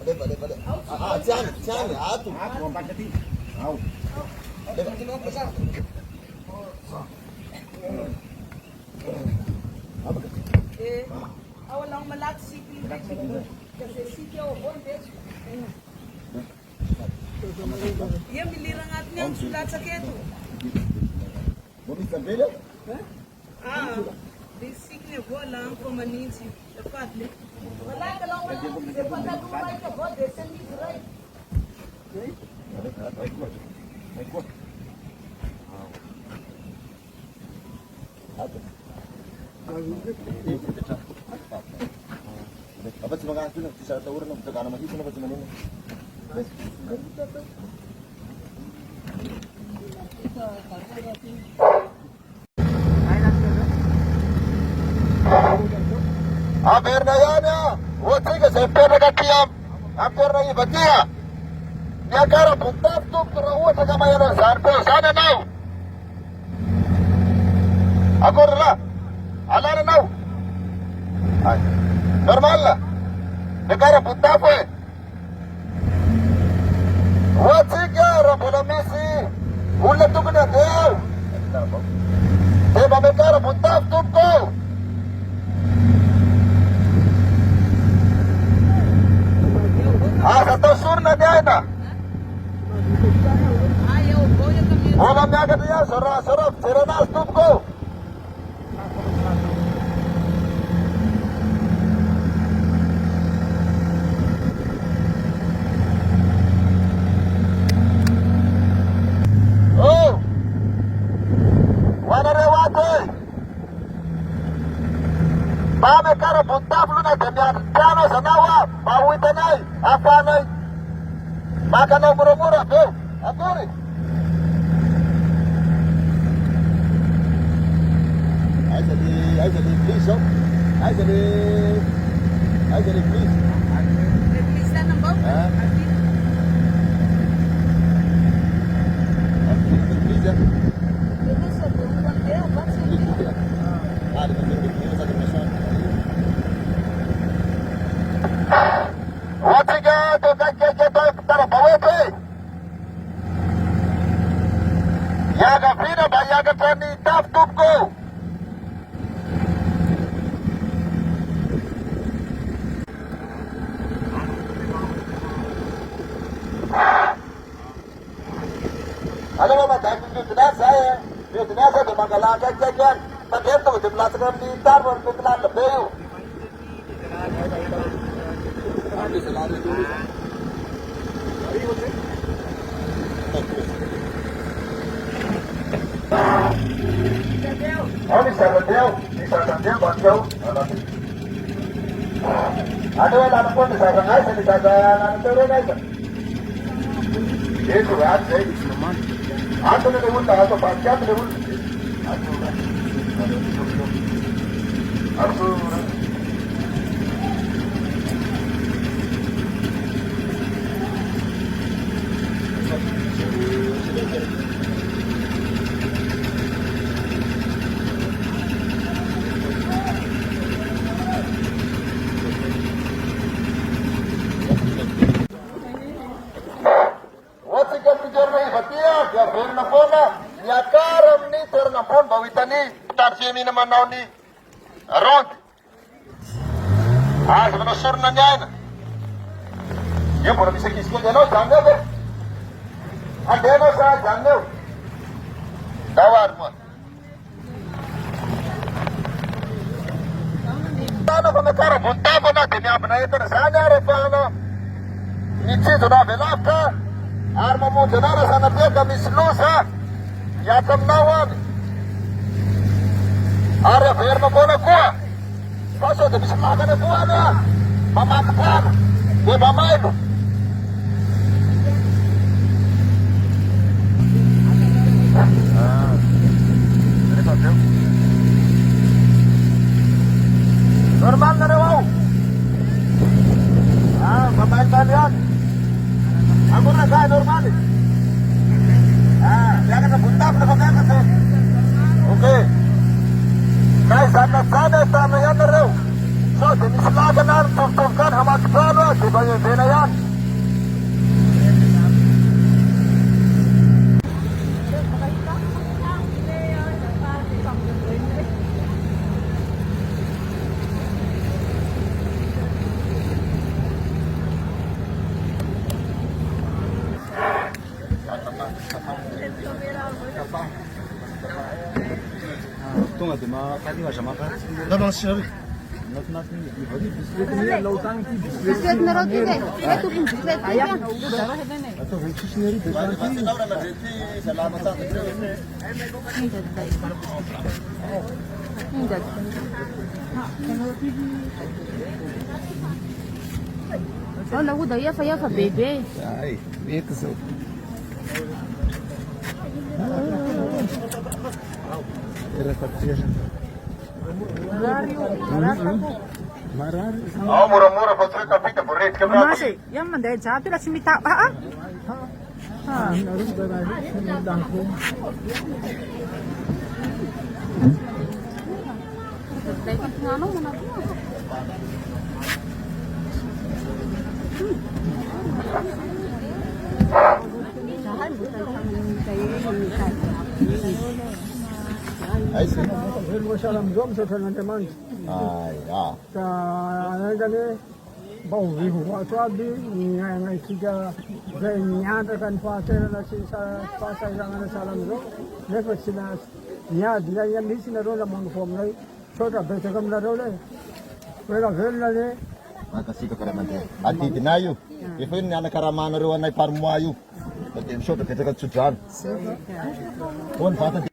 Balik. Tiyan. Ato. Wampat kati. Aw. Awal lang malat sipi. Kasi sipi ako bon beso. Iya milirang at niya sulat sa keto. Bomis tambelo? Basic ne bola ang kumaninsi. Dapat le. Wala ka lang wala. Dapat na dumay ka bo. Desen ni duray. Apa sih makan tu? Bisa tahu orang nak tekan masih tu nak macam mana? Hampir na yan ya. What's it? Hampir na katiyam. Hampir na ibatiya. Niya kara puntap tu perahu sa kamayan na sarpo. Sana now. Ako na. Ala na now. Ay. Normal na. Niya kara puntap eh. What's it kara pula misi. Ulat tu kena deo. Diba may kara puntap tu ko. Satu sur na dia na. Ayaw boya kami. Olam niya ka dia, sarap, sirana stop ko. Oh. Wana rewate. Bame kara punta flu na ganyan. Kano sa nawa, mawitanay, apanay. Maka na mura-mura, bro. Aturi. Ay jadi please, oh. Ay jadi please. Nagmisa ng bawal. Please, ya. Ito sa buwan kaya. What's it? Ada betul satu mission. Watiga to kakeke to tara pawete. Yaga pina ba yaga tani tap tup ko. Alam mo ba dahil yung tinasa di magalakag-kagyan. Pagyan to, di plasakam ni Tarwar, di pinalabayo. Oh, ni Sarandel, Bangkau. Ada yang anak pun disasangay, sa disasangay turun ay. Itu kan, saya. Ato na lemun ta, ato pagkat lemun. Ato. Ini naman na ni Rod. Sebenarnya sur na niyan. Yung pura bisa kiskin yan o, jangan ba? Ande mo sa jangan. Dawar mo. Ano ba nakara? Punta mo natin. Yan ba na ito na sana rin pa ano? Nichi ito na belap ka. Arma mo dyan na sana tiya kami silusa. Yakam nawan. Arya, biar mo na kuha. Kaso, di bisa makan na kuha na. Mamakpan. Di ba may mo? Normal na raw. Mamain ba yan? Ako na sa normal eh. Jangan na punta na kami kasi. Okay. Guys, sana sana yan na raw. So, dia misy lagana mitovy-tovy gany hamaky-trano dia vaivena ihany. Tonga dia makan ni macam makan. Dah bang siap. Nak ni. Bisiklet ni lautan ki. Bisiklet na raw din eh. Ito yung bisiklet. Ayan. Atau khusus ni di depan. Salamat sa atin. Hindi. Oh, lagu dah yafa bebe. Ay, itu so. Era patriya. Marari. Oh, mura-mura pa sa kapita po rate ka ba? Masih, yang mandai jatuh lah simita. Ah, Harus berani dangku. Dapat ngano mo na po. Ay, sih. Salam dom sa teman-teman. Ay, ah. Sa gani bau vi huwa swabi ngai tiga gai nyada kan pasal na si sa pasal yang salam dom. Lepas sina nya dia yang di sini rola mon form lai छोटा बेटे कम ना रोले मेरा घर ले Makasih kepada menteri. Ati tinayu. Ifin ni anak karamana ruan ay parmuayu. Pati show pati tekat sudan. Pon fata